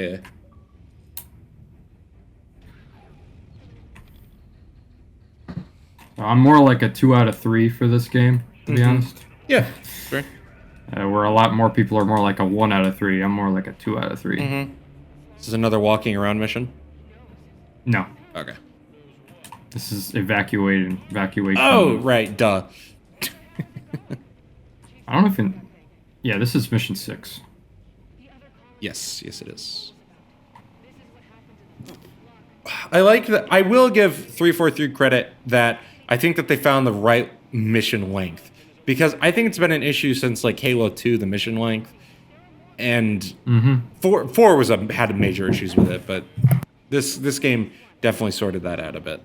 Yeah. I'm more like a 2 out of 3 for this game, to be honest. Yeah. Sure. Where a lot more people are more like a 1 out of 3. I'm more like a 2 out of 3. This is another walking around mission. No, Okay. this is evacuation. Oh, right. Duh. I don't know if yeah, this is mission 6. Yes. Yes, it is. I like that. I will give 343 credit that I think that they found the right mission length, because I think it's been an issue since like Halo 2, the mission length, and four was had major issues with it, but this game definitely sorted that out a bit.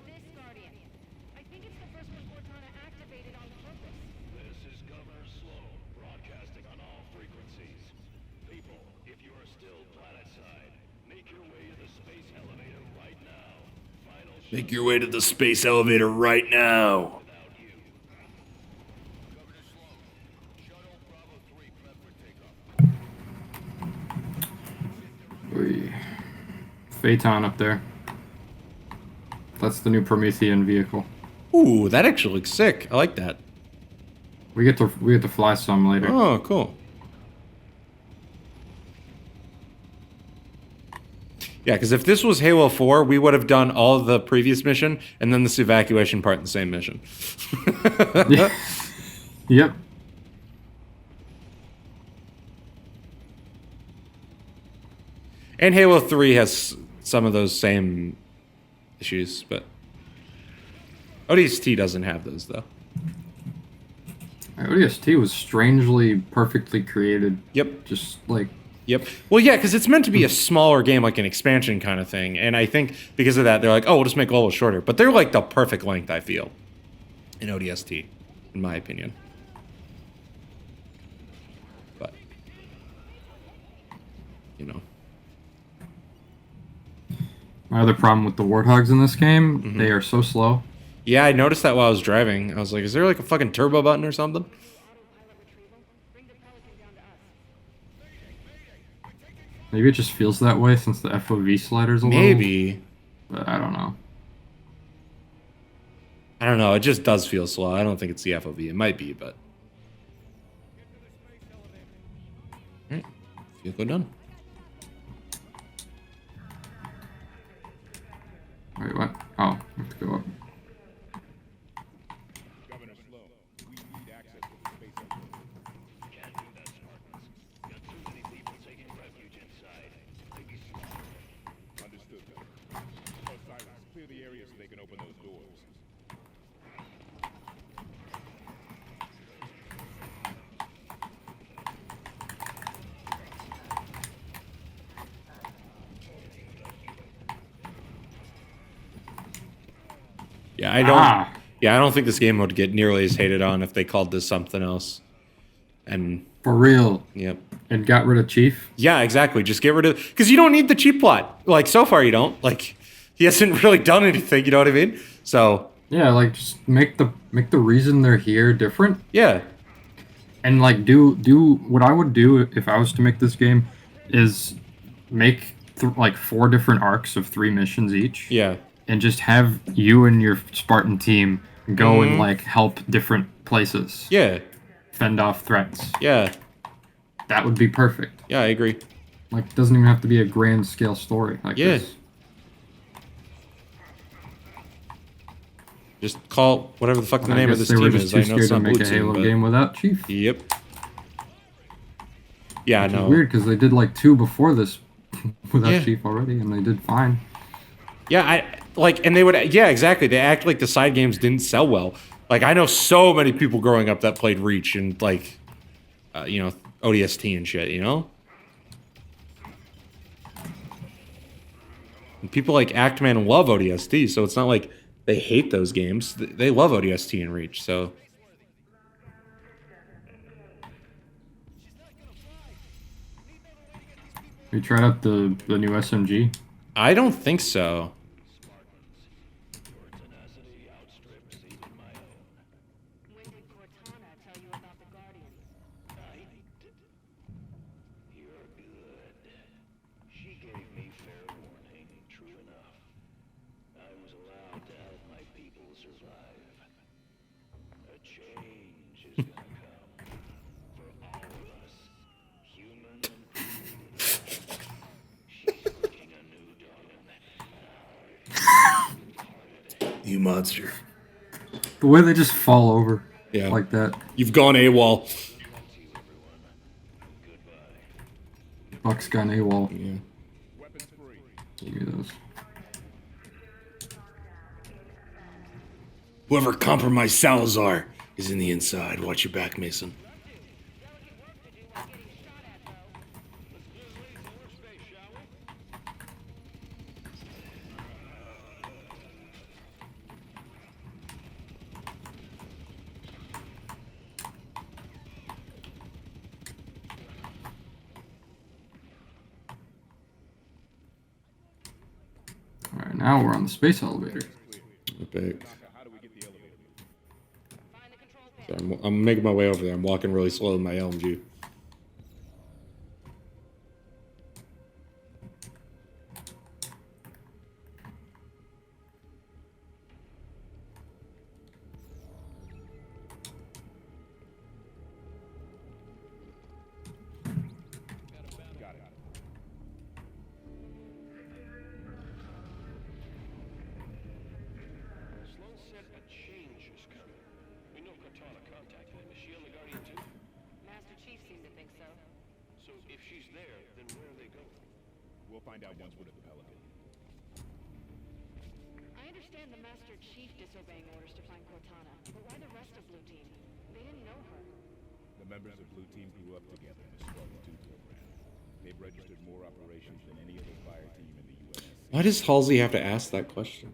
Make your way to the space elevator right now. Phaeton up there. That's the new Promethean vehicle. Ooh, that actually looks sick. I like that. We get to fly some later. Oh, cool. Yeah, because if this was Halo 4, we would have done all the previous mission and then this evacuation part in the same mission. Yep. And Halo 3 has some of those same issues, but ODST doesn't have those, though. ODST was strangely perfectly created. Yep. Just like... Yep. Well, yeah, because it's meant to be a smaller game, like an expansion kind of thing. And I think because of that, they're like, oh, we'll just make levels shorter. But they're like the perfect length, I feel, in ODST, in my opinion. But, you know. My other problem with the Warthogs in this game, they are so slow. Yeah, I noticed that while I was driving. I was like, is there like a fucking turbo button or something? Maybe it just feels that way since the FOV slider's a little... Maybe. But I don't know. I don't know. It just does feel slow. I don't think it's the FOV. It might be, but... Alright. Vehicle done. Wait, what? Oh, I have to go up. Yeah, I don't. Yeah, I don't think this game would get nearly as hated on if they called this something else. And For real. yep. And got rid of Chief. Yeah, exactly. Just get rid of, because you don't need the cheap plot. Like so far, you don't. Like he hasn't really done anything. You know what I mean? So Yeah, like just make the reason they're here different. yeah, And like do what I would do if I was to make this game is make like 4 different arcs of 3 missions each. yeah, And just have you and your Spartan team go and like help different places. yeah, Fend off threats. yeah, That would be perfect. yeah. I agree. Like it doesn't even have to be a grand scale story like Yeah. this. Just call whatever the fuck the I name of guess this they were team just is. too I know it's scared to not make Blue a Team, Halo but game without Chief. yep. Yeah, I know. Weird because they did like 2 before this without Yeah. Chief already, and they did fine. Yeah, I like, and they would. Yeah, exactly. They act like the side games didn't sell well. Like I know so many people growing up that played Reach and like, you know, ODST and shit. You know. And people like Actman love ODST, so it's not like they hate those games. They love ODST and Reach, so. You tried out the new SMG. I don't think so. You monster. The way they just fall over Yeah. like that. You've gone AWOL. Buck's gone AWOL. Yeah. Give me those. Whoever compromised Salazar is in the inside. Watch your back, Mason. Alright, now we're on the space elevator. Okay. So I'm making my way over there. I'm walking really slow in my LMG. Find out once we're at the Pelican. I understand the Master Chief disobeying orders to find Cortana, but why the rest of Blue Team? They didn't know her. The members of Blue Team grew up together in the Struggle 2 program. They've registered more operations than any other fire team in the U.S. Why does Halsey have to ask that question?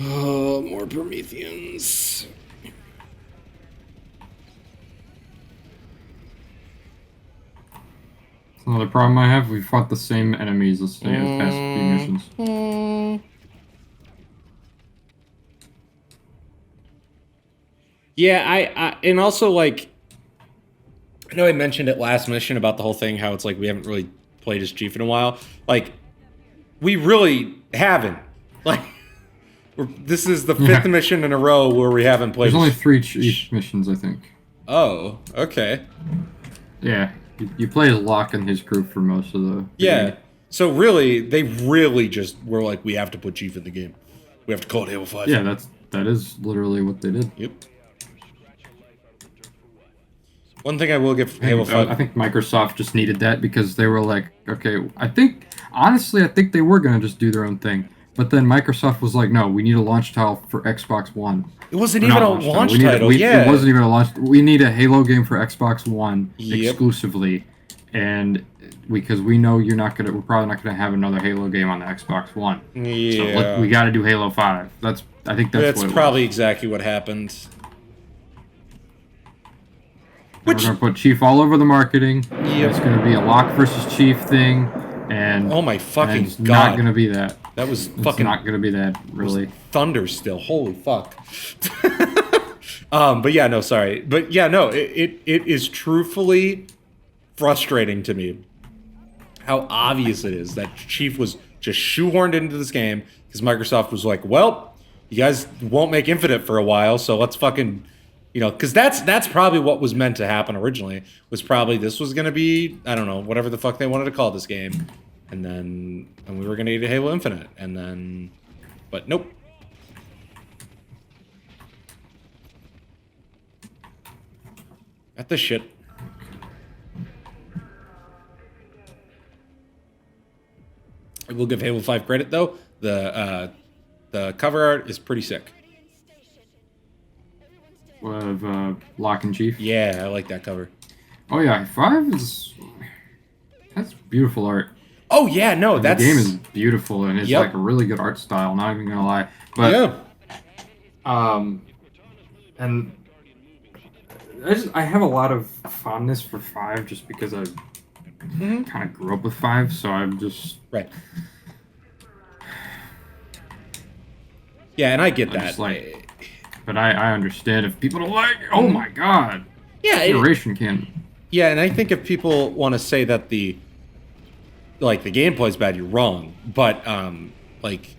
Oh, more Prometheans. Another problem I have, we fought the same enemies as the past few missions. Yeah, I and also like I know I mentioned it last mission about the whole thing, how it's like we haven't really played as Chief in a while. Like, we really haven't. Like, this is the fifth mission in a row where we haven't played. There's only 3 Chief missions, I think. Oh, okay. Yeah, you play as Locke and his crew for most of the Yeah. So really, they really just were like, we have to put Chief in the game. We have to call it Halo 5. Yeah, that is literally what they did. Yep. One thing I will give Halo 5. I think Microsoft just needed that because they were like, okay, honestly, I think they were going to just do their own thing. But then Microsoft was like, no, we need a launch title for Xbox One. It wasn't even a launch title, It wasn't even a launch. We need a Halo game for Xbox One Yep. exclusively. And because we know we're probably not going to have another Halo game on the Xbox One. Yeah. So we got to do Halo 5. I think that's what it probably was. exactly what happened. We're going to put Chief all over the marketing. Yep. It's going to be a Locke versus Chief thing. And Oh my fucking and it's god. not going to be that. That was It's fucking not going to be that, really. thunder still. Holy fuck. But yeah, no, sorry. But yeah, no, it is truthfully frustrating to me how obvious it is that Chief was just shoehorned into this game because Microsoft was like, well, you guys won't make Infinite for a while, so let's fucking, because that's probably what was meant to happen originally, was probably this was going to be, I don't know, whatever the fuck they wanted to call this game. And we were going to get a Halo Infinite. And then, but nope. Got this shit. I will give Halo 5 credit, though. The cover art is pretty sick. Of Locke and Chief. Yeah, I like that cover. Oh yeah, 5 that's beautiful art. Oh yeah, no, The that's game is beautiful and it's Yep. like a really good art style. Not even gonna lie, but yeah. and I have a lot of fondness for 5 just because I kind of grew up with 5, so I'm just Right. Yeah, and I get I'm that. just like, but I understand if people don't like it. Oh my god. Yeah, This generation can. Yeah, and I think if people want to say that the gameplay's bad, you're wrong. But like,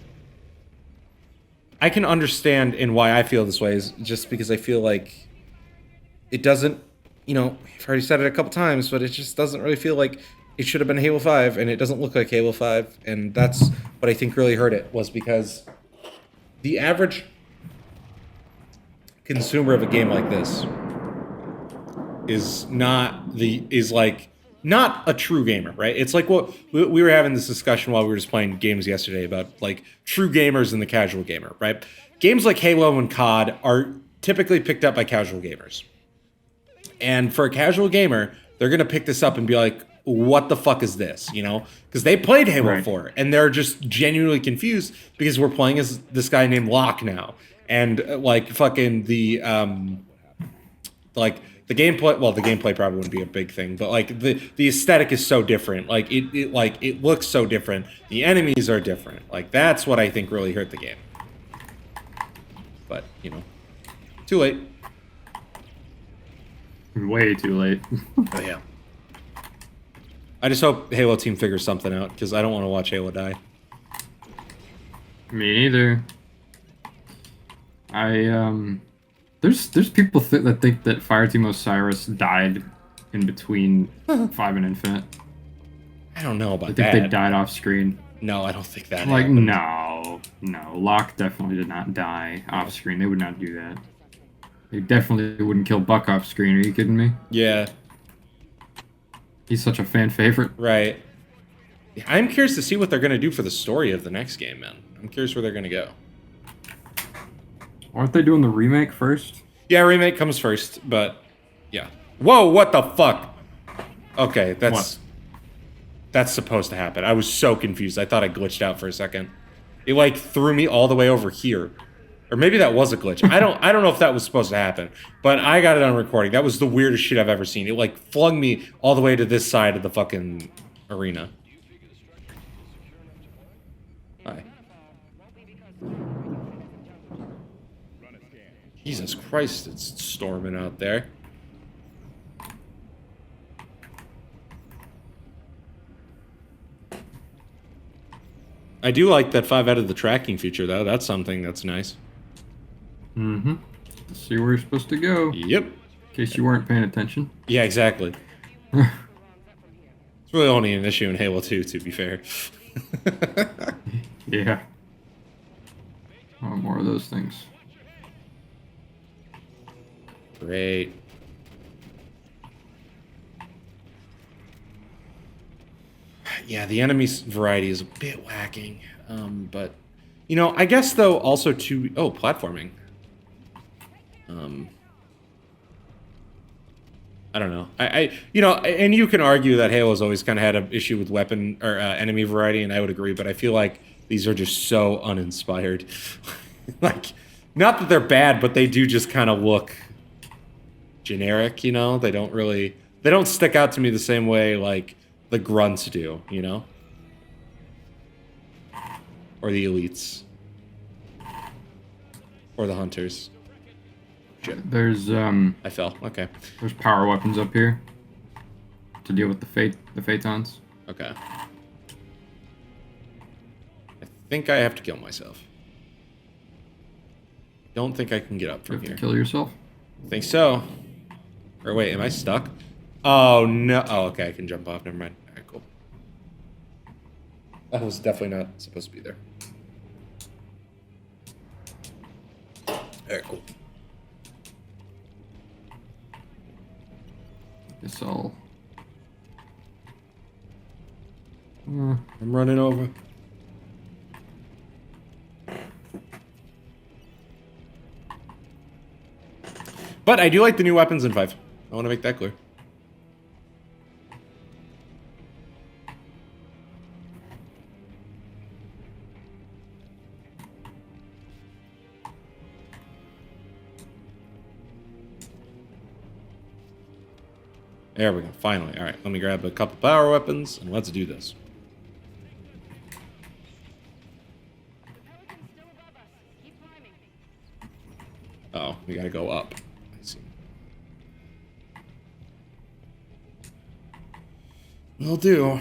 I can understand in why I feel this way is just because I feel like it doesn't you know, I've already said it a couple times, but it just doesn't really feel like it should have been Halo 5, and it doesn't look like Halo 5, and that's what I think really hurt it, was because the average consumer of a game like this is like not a true gamer, right? It's like what we were having this discussion while we were just playing games yesterday about like true gamers and the casual gamer, right? Games like Halo and COD are typically picked up by casual gamers. And for a casual gamer, they're going to pick this up and be like, what the fuck is this? You know, because they played Halo Right. 4 and they're just genuinely confused because we're playing as this guy named Locke now. And like fucking like the gameplay, well, the gameplay probably wouldn't be a big thing, but like the aesthetic is so different. Like it looks so different. The enemies are different. Like that's what I think really hurt the game. But, you know, too late. Way too late. Oh, yeah. I just hope Halo team figures something out because I don't want to watch Halo die. Me neither. There's people that think that Fireteam Osiris died in between 5 and Infinite. I don't know about I think that. they died off screen. No, I don't think that. Like, happened. no. Locke definitely did not die off screen. They would not do that. They definitely wouldn't kill Buck off screen. Are you kidding me? Yeah, He's such a fan favorite. right. I'm curious to see what they're gonna do for the story of the next game, man. I'm curious where they're gonna go. Aren't they doing the remake first? Yeah, remake comes first, but yeah. Whoa, what the fuck? Okay, What? that's supposed to happen. I was so confused. I thought I glitched out for a second. It like threw me all the way over here. Or maybe that was a glitch. I don't know if that was supposed to happen. But I got it on recording. That was the weirdest shit I've ever seen. It like flung me all the way to this side of the fucking arena. Hi. Jesus Christ, it's storming out there. I do like that 5 added the tracking feature, though. That's something that's nice. Mm-hmm. See where you're supposed to go. In Yep. case you weren't paying attention. Yeah, exactly. It's really only an issue in Halo 2, to be fair. Yeah. Oh, more of those things. Great. Yeah, the enemies variety is a bit lacking. But, you know, I guess, though, also to... Oh, platforming. I don't know. You know, and you can argue that Halo's always kind of had an issue with weapon or enemy variety, and I would agree, but I feel like these are just so uninspired. Like, not that they're bad, but they do just kind of look generic, you know? They don't stick out to me the same way, like, the grunts do, you know? Or the elites. Or the hunters. Shit. There's I fell. Okay. there's power weapons up here to deal with the Phaetons. Okay. I think I have to kill myself. Don't think I can get up You from have to here. kill yourself. Think so. Or wait, am I stuck? Oh, no. Oh, okay, I can jump off. Never mind. All right, cool. That was definitely not supposed to be there. All right, cool. Guess I'll. I'm running over. But I do like the new weapons in 5. I want to make that clear. There we go. Finally. All right. Let me grab a couple power weapons and let's do this. Pelican's still above us. Keep climbing. Oh, we gotta go up. I see. Will do.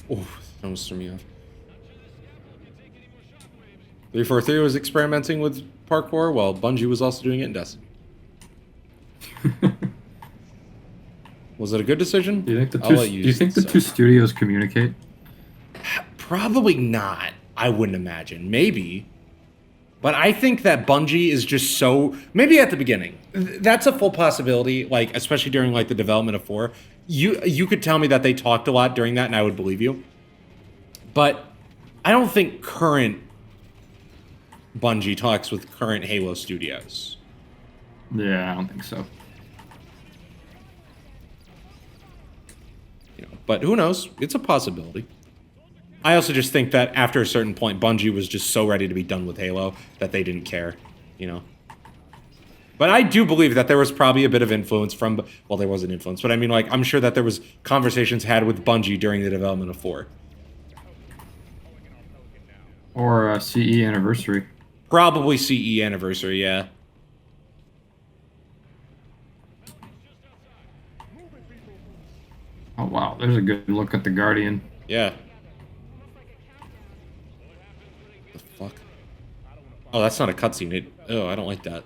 Oh, that almost threw me off. 343 was experimenting with parkour, while Bungie was also doing it in Destiny. Was it a good decision? Do you think the I'll two? let Do you think the say. two studios communicate? Probably not. I wouldn't imagine. Maybe. But I think that Bungie is just so... Maybe at the beginning. That's a full possibility, like, especially during, like, the development of 4. You could tell me that they talked a lot during that, and I would believe you. But I don't think current Bungie talks with current Halo studios. Yeah, I don't think so. You know, but who knows? It's a possibility. I also just think that after a certain point, Bungie was just so ready to be done with Halo that they didn't care, you know? But I do believe that there was probably a bit of influence from... Well, there wasn't influence, but I mean, like, I'm sure that there was conversations had with Bungie during the development of 4. Or a CE anniversary. Probably CE anniversary, yeah. Oh wow, there's a good look at the Guardian. Yeah. The fuck? Oh, that's not a cutscene. Oh, I don't like that.